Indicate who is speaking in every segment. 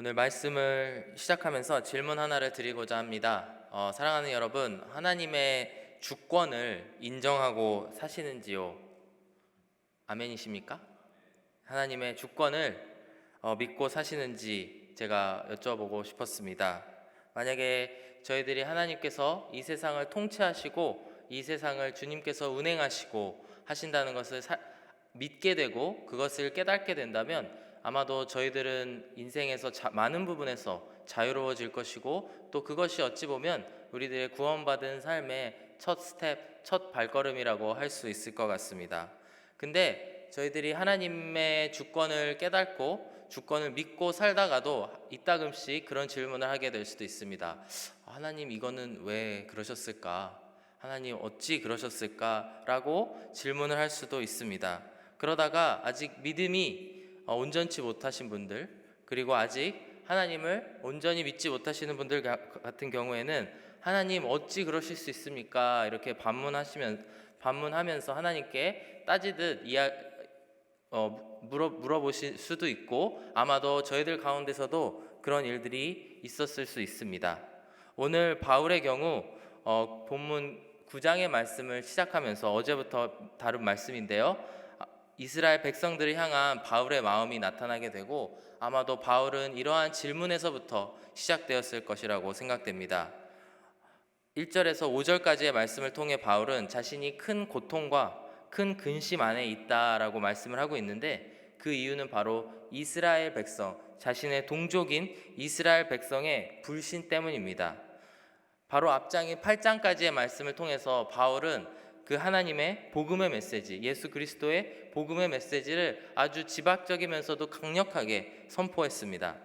Speaker 1: 오늘 말씀을 시작하면서 질문 하나를 드리고자 합니다. 사랑하는 여러분, 하나님의 주권을 인정하고 사시는지요? 아멘이십니까? 하나님의 주권을 믿고 사시는지 제가 여쭤보고 싶었습니다. 만약에 저희들이 하나님께서 이 세상을 통치하시고 이 세상을 주님께서 운행하시고 하신다는 것을 믿게 되고 그것을 깨닫게 된다면 아마도 저희들은 인생에서 많은 부분에서 자유로워질 것이고, 또 그것이 어찌 보면 우리들의 구원받은 삶의 첫 스텝, 첫 발걸음이라고 할 수 있을 것 같습니다. 근데 저희들이 하나님의 주권을 깨닫고 주권을 믿고 살다가도 이따금씩 그런 질문을 하게 될 수도 있습니다. 하나님, 이거는 왜 그러셨을까? 하나님, 어찌 그러셨을까? 라고 질문을 할 수도 있습니다. 그러다가 아직 믿음이 온전치 못하신 분들, 그리고 아직 하나님을 온전히 믿지 못하시는 분들 같은 경우에는 하나님, 어찌 그러실 수 있습니까? 이렇게 반문하면서 하나님께 따지듯 물어보실 수도 있고, 아마도 저희들 가운데서도 그런 일들이 있었을 수 있습니다. 오늘 바울의 경우 본문 9장의 말씀을 시작하면서 어제부터 다룬 말씀인데요, 이스라엘 백성들을 향한 바울의 마음이 나타나게 되고, 아마도 바울은 이러한 질문에서부터 시작되었을 것이라고 생각됩니다. 1절에서 5절까지의 말씀을 통해 바울은 자신이 큰 고통과 큰 근심 안에 있다라고 말씀을 하고 있는데, 그 이유는 바로 이스라엘 백성, 자신의 동족인 이스라엘 백성의 불신 때문입니다. 바로 앞장인 8장까지의 말씀을 통해서 바울은 그 하나님의 복음의 메시지, 예수 그리스도의 복음의 메시지를 아주 지박적이면서도 강력하게 선포했습니다.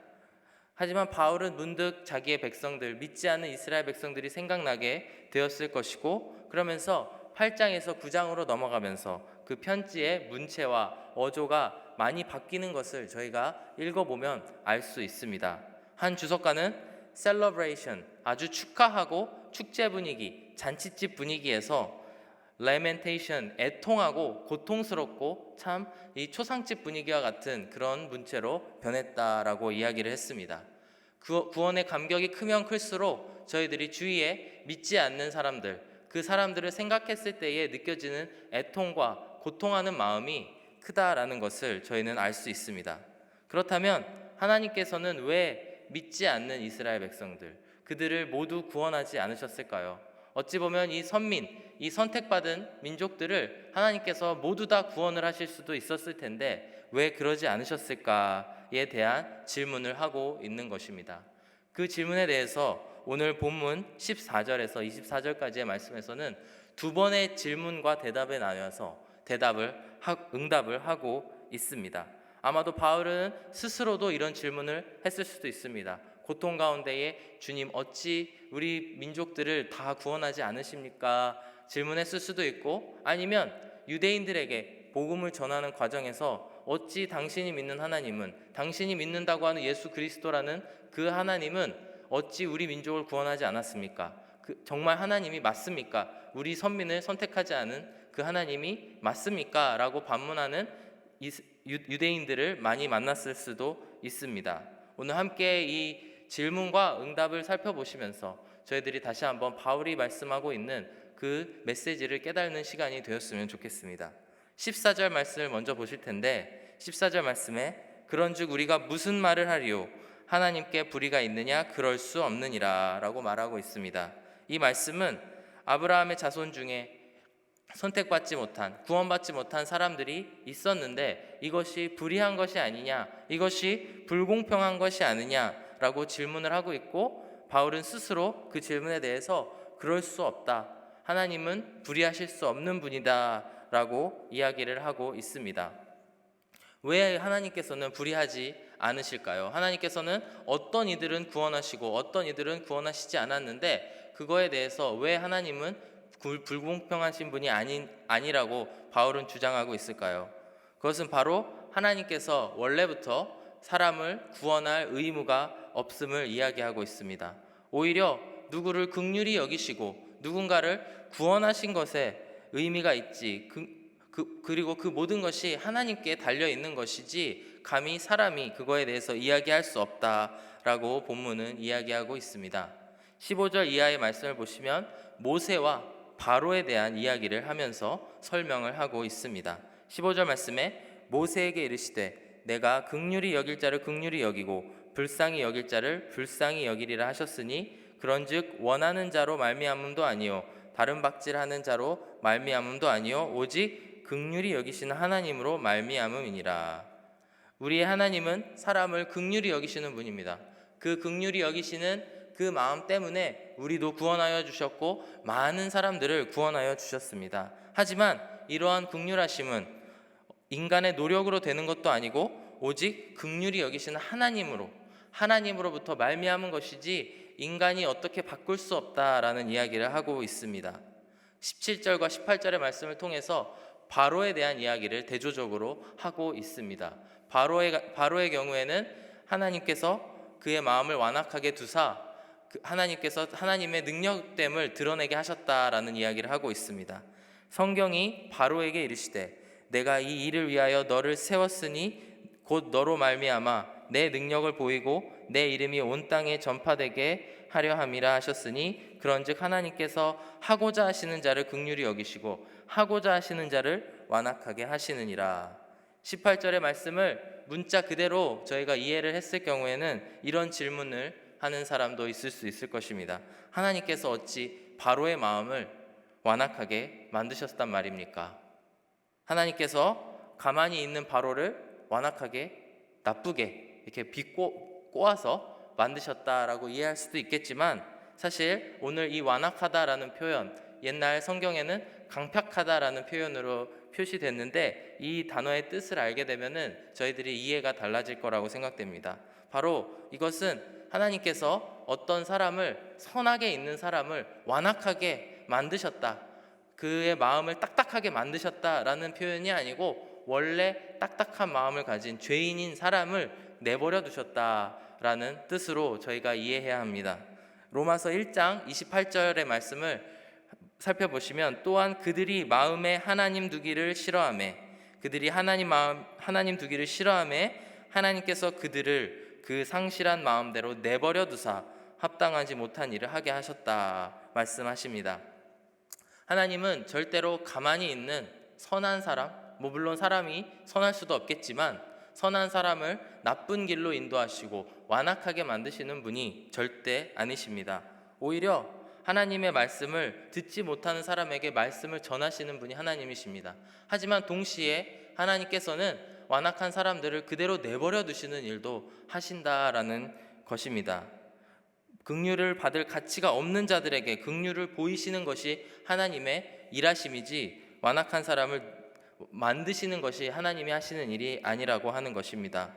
Speaker 1: 하지만 바울은 문득 자기의 백성들, 믿지 않는 이스라엘 백성들이 생각나게 되었을 것이고, 그러면서 8장에서 9장으로 넘어가면서 그 편지의 문체와 어조가 많이 바뀌는 것을 저희가 읽어보면 알 수 있습니다. 한 주석가는 celebration, 아주 축하하고 축제 분위기, 잔치집 분위기에서 lamentation, 애통하고 고통스럽고 참 이 초상집 분위기와 같은 그런 문체로 변했다라고 이야기를 했습니다. 구원의 감격이 크면 클수록 저희들이 주위에 믿지 않는 사람들, 그 사람들을 생각했을 때에 느껴지는 애통과 고통하는 마음이 크다라는 것을 저희는 알 수 있습니다. 그렇다면 하나님께서는 왜 믿지 않는 이스라엘 백성들, 그들을 모두 구원하지 않으셨을까요? 어찌 보면 이 선민, 이 선택받은 민족들을 하나님께서 모두 다 구원을 하실 수도 있었을 텐데 왜 그러지 않으셨을까에 대한 질문을 하고 있는 것입니다. 그 질문에 대해서 오늘 본문 14절에서 24절까지의 말씀에서는 두 번의 질문과 대답에 나뉘어서 응답을 하고 있습니다. 아마도 바울은 스스로도 이런 질문을 했을 수도 있습니다. 고통 가운데에 주님, 어찌 우리 민족들을 다 구원하지 않으십니까? 질문했을 수도 있고, 아니면 유대인들에게 복음을 전하는 과정에서 어찌 당신이 믿는 하나님은, 당신이 믿는다고 하는 예수 그리스도라는 그 하나님은 어찌 우리 민족을 구원하지 않았습니까? 정말 하나님이 맞습니까? 우리 선민을 선택하지 않은 그 하나님이 맞습니까? 라고 반문하는 유대인들을 많이 만났을 수도 있습니다. 오늘 함께 이 질문과 응답을 살펴보시면서 저희들이 다시 한번 바울이 말씀하고 있는 그 메시지를 깨닫는 시간이 되었으면 좋겠습니다. 14절 말씀을 먼저 보실 텐데, 14절 말씀에 그런즉 우리가 무슨 말을 하리요? 하나님께 불의가 있느냐? 그럴 수 없느니라 라고 말하고 있습니다. 이 말씀은 아브라함의 자손 중에 선택받지 못한, 구원받지 못한 사람들이 있었는데 이것이 불의한 것이 아니냐, 이것이 불공평한 것이 아니냐라고 질문을 하고 있고, 바울은 스스로 그 질문에 대해서 그럴 수 없다, 하나님은 불의하실 수 없는 분이다 라고 이야기를 하고 있습니다. 왜 하나님께서는 불의하지 않으실까요? 하나님께서는 어떤 이들은 구원하시고 어떤 이들은 구원하시지 않았는데 그거에 대해서 왜 하나님은 불공평하신 분이 아니라고 바울은 주장하고 있을까요? 그것은 바로 하나님께서 원래부터 사람을 구원할 의무가 없음을 이야기하고 있습니다. 오히려 누구를 긍휼히 여기시고 누군가를 구원하신 것에 의미가 있지, 그리고 그 모든 것이 하나님께 달려 있는 것이지 감히 사람이 그거에 대해서 이야기할 수 없다라고 본문은 이야기하고 있습니다. 15절 이하의 말씀을 보시면 모세와 바로에 대한 이야기를 하면서 설명을 하고 있습니다. 15절 말씀에 모세에게 이르시되 내가 긍휼히 여길 자를 긍휼히 여기고 불쌍히 여길 자를 불쌍히 여기리라 하셨으니 그런즉 원하는 자로 말미암음도 아니요 다른 박질하는 자로 말미암음도 아니요 오직 긍휼히 여기시는 하나님으로 말미암음이니라. 우리의 하나님은 사람을 긍휼히 여기시는 분입니다. 그 긍휼히 여기시는 그 마음 때문에 우리도 구원하여 주셨고 많은 사람들을 구원하여 주셨습니다. 하지만 이러한 긍휼하심은 인간의 노력으로 되는 것도 아니고 오직 긍휼히 여기시는 하나님으로부터 말미암은 것이지 인간이 어떻게 바꿀 수 없다라는 이야기를 하고 있습니다. 17절과 18절의 말씀을 통해서 바로에 대한 이야기를 대조적으로 하고 있습니다. 바로의 경우에는 하나님께서 그의 마음을 완악하게 두사 하나님께서 하나님의 능력됨을 드러내게 하셨다라는 이야기를 하고 있습니다. 성경이 바로에게 이르시되 내가 이 일을 위하여 너를 세웠으니 곧 너로 말미암아 내 능력을 보이고 내 이름이 온 땅에 전파되게 하려 함이라 하셨으니 그런즉 하나님께서 하고자 하시는 자를 긍휼히 여기시고 하고자 하시는 자를 완악하게 하시느니라. 18절의 말씀을 문자 그대로 저희가 이해를 했을 경우에는 이런 질문을 하는 사람도 있을 수 있을 것입니다. 하나님께서 어찌 바로의 마음을 완악하게 만드셨단 말입니까? 하나님께서 가만히 있는 바로를 완악하게 나쁘게 이렇게 꼬아서 만드셨다라고 이해할 수도 있겠지만 사실 오늘 이 완악하다라는 표현 옛날 성경에는 강팍하다라는 표현으로 표시됐는데 이 단어의 뜻을 알게 되면은 저희들이 이해가 달라질 거라고 생각됩니다. 바로 이것은 하나님께서 어떤 사람을 선하게 있는 사람을 완악하게 만드셨다. 그의 마음을 딱딱하게 만드셨다라는 표현이 아니고 원래 딱딱한 마음을 가진 죄인인 사람을 내버려 두셨다라는 뜻으로 저희가 이해해야 합니다. 로마서 1장 28절의 말씀을 살펴보시면 또한 그들이 마음에 하나님 두기를 싫어하매 그들이 하나님 두기를 싫어하매 하나님께서 그들을 그 상실한 마음대로 내버려 두사 합당하지 못한 일을 하게 하셨다 말씀하십니다. 하나님은 절대로 가만히 있는 선한 사람, 물론 사람이 선할 수도 없겠지만 선한 사람을 나쁜 길로 인도하시고 완악하게 만드시는 분이 절대 아니십니다. 오히려 하나님의 말씀을 듣지 못하는 사람에게 말씀을 전하시는 분이 하나님이십니다. 하지만 동시에 하나님께서는 완악한 사람들을 그대로 내버려 두시는 일도 하신다라는 것입니다. 긍휼을 받을 가치가 없는 자들에게 긍휼을 보이시는 것이 하나님의 일하심이지 완악한 사람을 만드시는 것이 하나님이 하시는 일이 아니라고 하는 것입니다.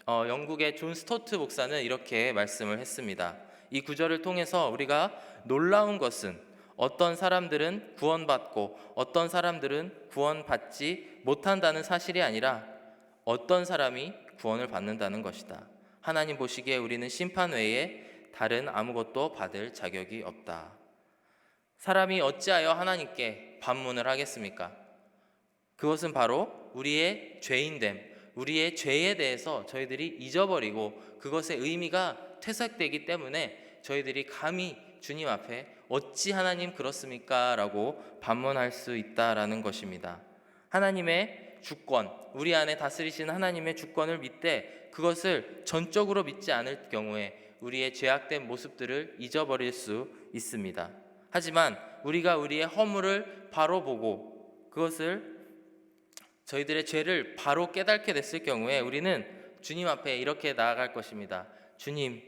Speaker 1: 영국의 존 스토트 목사는 이렇게 말씀을 했습니다. 이 구절을 통해서 우리가 놀라운 것은 어떤 사람들은 구원받고 어떤 사람들은 구원받지 못한다는 사실이 아니라 어떤 사람이 구원을 받는다는 것이다. 하나님 보시기에 우리는 심판 외에 다른 아무것도 받을 자격이 없다. 사람이 어찌하여 하나님께 반문을 하겠습니까? 그것은 바로 우리의 죄인됨, 우리의 죄에 대해서 저희들이 잊어버리고 그것의 의미가 퇴색되기 때문에 저희들이 감히 주님 앞에 어찌 하나님 그렇습니까? 라고 반문할 수 있다라는 것입니다. 하나님의 주권, 우리 안에 다스리시는 하나님의 주권을 믿되 그것을 전적으로 믿지 않을 경우에 우리의 죄악된 모습들을 잊어버릴 수 있습니다. 하지만 우리가 우리의 허물을 바로 보고 그것을 저희들의 죄를 바로 깨닫게 됐을 경우에 우리는 주님 앞에 이렇게 나아갈 것입니다. 주님,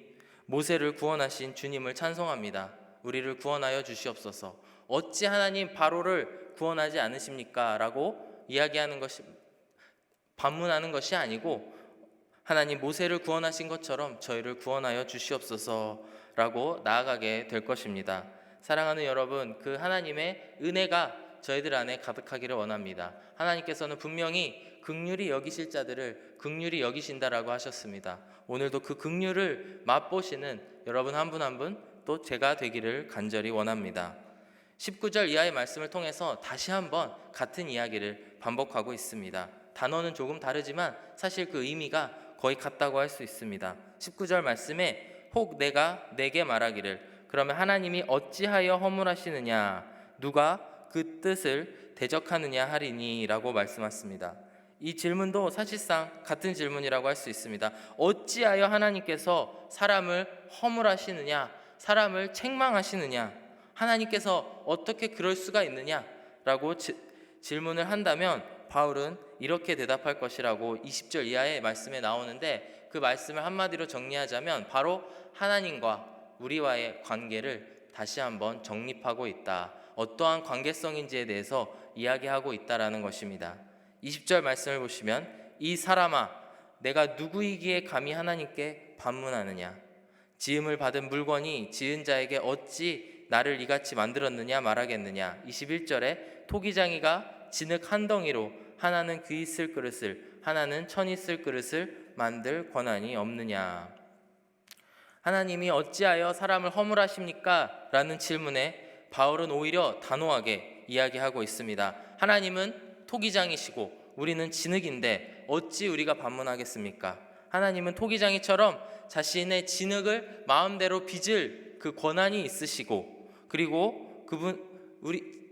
Speaker 1: 모세를 구원하신 주님을 찬송합니다. 우리를 구원하여 주시옵소서. 어찌 하나님 바로를 구원하지 않으십니까? 라고 이야기하는 것이 반문하는 것이 아니고 하나님 모세를 구원하신 것처럼 저희를 구원하여 주시옵소서라고 나아가게 될 것입니다. 사랑하는 여러분, 그 하나님의 은혜가 저희들 안에 가득하기를 원합니다. 하나님께서는 분명히 긍휼히 여기실 자들을 긍휼히 여기신다라고 하셨습니다. 오늘도 그 긍휼을 맛보시는 여러분 한 분 한 분 또 제가 되기를 간절히 원합니다. 19절 이하의 말씀을 통해서 다시 한번 같은 이야기를 반복하고 있습니다. 단어는 조금 다르지만 사실 그 의미가 거의 같다고 할 수 있습니다. 19절 말씀에 혹 내가 내게 말하기를 그러면 하나님이 어찌하여 허물하시느냐 누가 그 뜻을 대적하느냐 하리니 라고 말씀하십니다. 이 질문도 사실상 같은 질문이라고 할 수 있습니다. 어찌하여 하나님께서 사람을 허물하시느냐, 사람을 책망하시느냐, 하나님께서 어떻게 그럴 수가 있느냐라고 질문을 한다면 바울은 이렇게 대답할 것이라고 20절 이하의 말씀에 나오는데, 그 말씀을 한마디로 정리하자면 바로 하나님과 우리와의 관계를 다시 한번 정립하고 있다, 어떠한 관계성인지에 대해서 이야기하고 있다라는 것입니다. 20절 말씀을 보시면 이 사람아 내가 누구이기에 감히 하나님께 반문하느냐, 지음을 받은 물건이 지은 자에게 어찌 나를 이같이 만들었느냐 말하겠느냐. 21절에 토기장이가 진흙 한 덩이로 하나는 귀 있을 그릇을 하나는 천 있을 그릇을 만들 권한이 없느냐. 하나님이 어찌하여 사람을 허물하십니까? 라는 질문에 바울은 오히려 단호하게 이야기하고 있습니다. 하나님은 토기장이시고 우리는 진흙인데 어찌 우리가 반문하겠습니까? 하나님은 토기장이처럼 자신의 진흙을 마음대로 빚을 그 권한이 있으시고, 그리고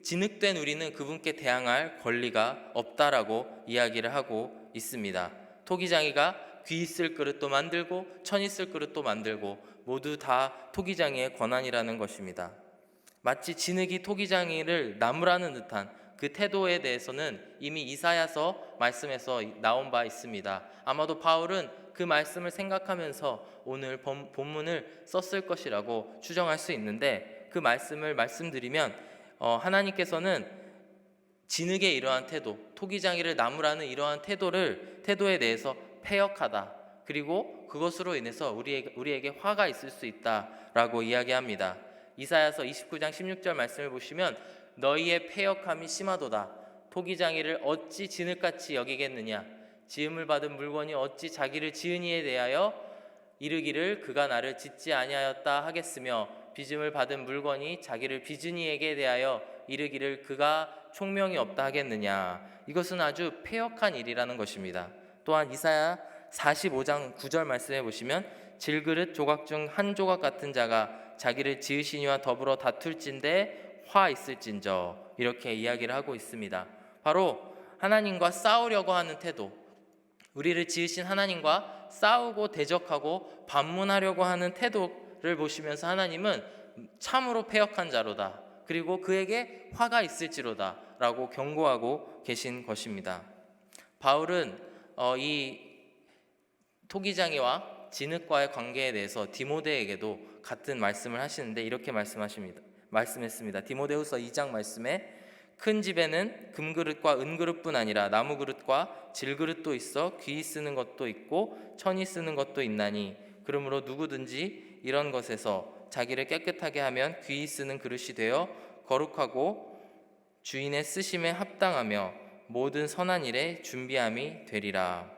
Speaker 1: 진흙된 우리는 그분께 대항할 권리가 없다라고 이야기를 하고 있습니다. 토기장이가 귀 있을 그릇도 만들고 천 있을 그릇도 만들고 모두 다 토기장이의 권한이라는 것입니다. 마치 진흙이 토기장이를 나무라는 듯한 그 태도에 대해서는 이미 이사야서 말씀에서 나온 바 있습니다. 아마도 바울은 그 말씀을 생각하면서 오늘 본문을 썼을 것이라고 추정할 수 있는데, 그 말씀을 말씀드리면 하나님께서는 진흙의 이러한 태도, 토기장이를 나무라는 이러한 태도에 대해서 패역하다, 그리고 그것으로 인해서 우리에게 화가 있을 수 있다라고 이야기합니다. 이사야서 29장 16절 말씀을 보시면 너희의 패역함이 심하도다. 토기장이를 어찌 진흙같이 여기겠느냐. 지음을 받은 물건이 어찌 자기를 지은 이에 대하여 이르기를 그가 나를 짓지 아니하였다 하겠으며 빚음을 받은 물건이 자기를 빚은 이에게 대하여 이르기를 그가 총명이 없다 하겠느냐. 이것은 아주 패역한 일이라는 것입니다. 또한 이사야 45장 9절 말씀해 보시면 질그릇 조각 중 한 조각 같은 자가 자기를 지으신 이와 더불어 다툴진대 화 있을진저, 이렇게 이야기를 하고 있습니다. 바로 하나님과 싸우려고 하는 태도, 우리를 지으신 하나님과 싸우고 대적하고 반문하려고 하는 태도를 보시면서 하나님은 참으로 패역한 자로다, 그리고 그에게 화가 있을지로다 라고 경고하고 계신 것입니다. 바울은 이 토기장이와 진흙과의 관계에 대해서 디모데에게도 같은 말씀을 하시는데 이렇게 말씀했습니다. 디모데후서 2장 말씀에 큰 집에는 금그릇과 은그릇뿐 아니라 나무그릇과 질그릇도 있어 귀 쓰는 것도 있고 천이 쓰는 것도 있나니 그러므로 누구든지 이런 것에서 자기를 깨끗하게 하면 귀 쓰는 그릇이 되어 거룩하고 주인의 쓰심에 합당하며 모든 선한 일에 준비함이 되리라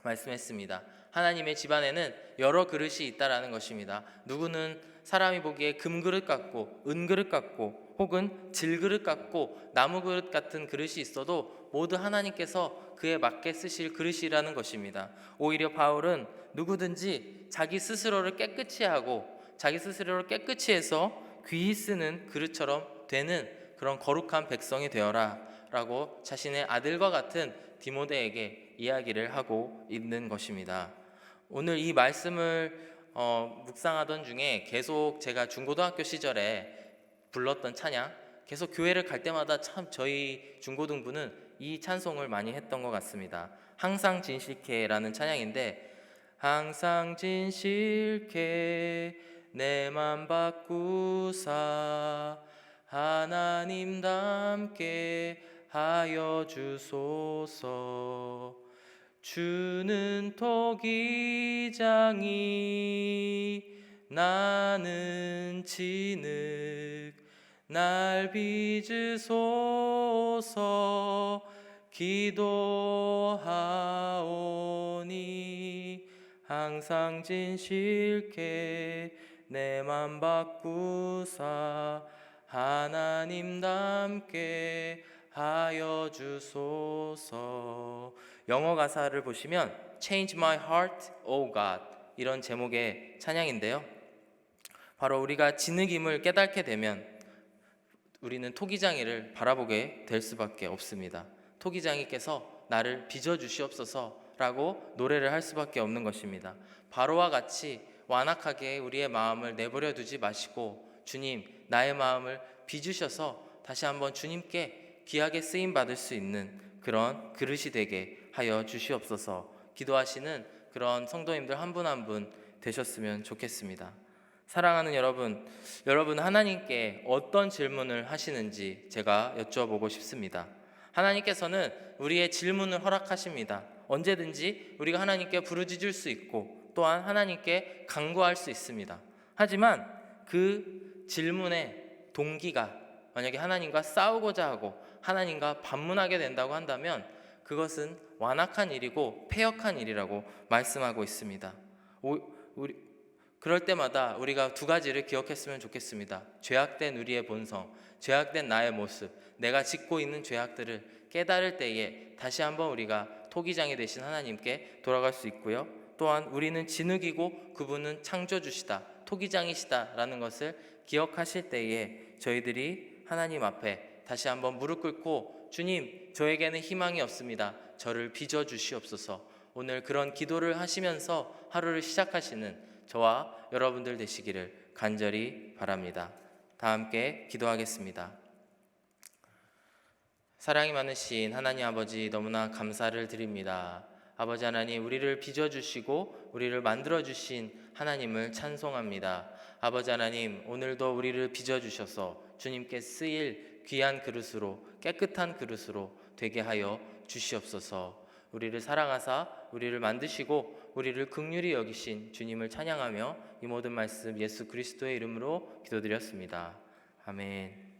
Speaker 1: 말씀했습니다. 하나님의 집안에는 여러 그릇이 있다라는 것입니다. 누구는 사람이 보기에 금그릇 같고 은그릇 같고 혹은 질그릇 같고 나무그릇 같은 그릇이 있어도 모두 하나님께서 그에 맞게 쓰실 그릇이라는 것입니다. 오히려 바울은 누구든지 자기 스스로를 깨끗이 하고 자기 스스로를 깨끗이 해서 귀히 쓰는 그릇처럼 되는 그런 거룩한 백성이 되어라 라고 자신의 아들과 같은 디모데에게 이야기를 하고 있는 것입니다. 오늘 이 말씀을 묵상하던 중에 계속 제가 중고등학교 시절에 불렀던 찬양, 계속 교회를 갈 때마다 참 저희 중고등부는 이 찬송을 많이 했던 것 같습니다. 항상 진실케라는 찬양인데, 항상 진실케 내 맘 바꾸사 하나님답게 하여 주소서. 주는 토기장이 나는 진흙 날 빚으소서. 기도하오니 항상 진실케 내 맘 바꾸사 하나님답게 하여 주소서. 영어 가사를 보시면 Change my heart, O God, 이런 제목의 찬양인데요. 바로 우리가 진흙임을 깨닫게 되면 우리는 토기장이를 바라보게 될 수밖에 없습니다. 토기장이께서 나를 빚어주시옵소서라고 노래를 할 수밖에 없는 것입니다. 바로와 같이 완악하게 우리의 마음을 내버려 두지 마시고 주님, 나의 마음을 빚으셔서 다시 한번 주님께 귀하게 쓰임 받을 수 있는 그런 그릇이 되게 하여 주시옵소서. 기도하시는 그런 성도님들 한 분 한 분 되셨으면 좋겠습니다. 사랑하는 여러분 하나님께 어떤 질문을 하시는지 제가 여쭤보고 싶습니다. 하나님께서는 우리의 질문을 허락하십니다. 언제든지 우리가 하나님께 부르짖을 수 있고 또한 하나님께 간구할 수 있습니다. 하지만 그 질문의 동기가 만약에 하나님과 싸우고자 하고 하나님과 반문하게 된다고 한다면 그것은 완악한 일이고 패역한 일이라고 말씀하고 있습니다. 그럴 때마다 우리가 두 가지를 기억했으면 좋겠습니다. 죄악된 우리의 본성, 죄악된 나의 모습, 내가 짓고 있는 죄악들을 깨달을 때에 다시 한번 우리가 토기장이 되신 하나님께 돌아갈 수 있고요. 또한 우리는 진흙이고 그분은 창조주시다, 토기장이시다 라는 것을 기억하실 때에 저희들이 하나님 앞에 다시 한번 무릎 꿇고 주님, 저에게는 희망이 없습니다. 저를 빚어주시옵소서. 오늘 그런 기도를 하시면서 하루를 시작하시는 저와 여러분들 되시기를 간절히 바랍니다. 다 함께 기도하겠습니다. 사랑이 많으신 하나님 아버지, 너무나 감사를 드립니다. 아버지 하나님, 우리를 빚어주시고 우리를 만들어주신 하나님을 찬송합니다. 아버지 하나님, 오늘도 우리를 빚어주셔서 주님께 쓰일 귀한 그릇으로, 깨끗한 그릇으로 되게 하여 주시옵소서. 우리를 사랑하사 우리를 만드시고 우리를 긍휼히 여기신 주님을 찬양하며 이 모든 말씀 예수 그리스도의 이름으로 기도드렸습니다. 아멘.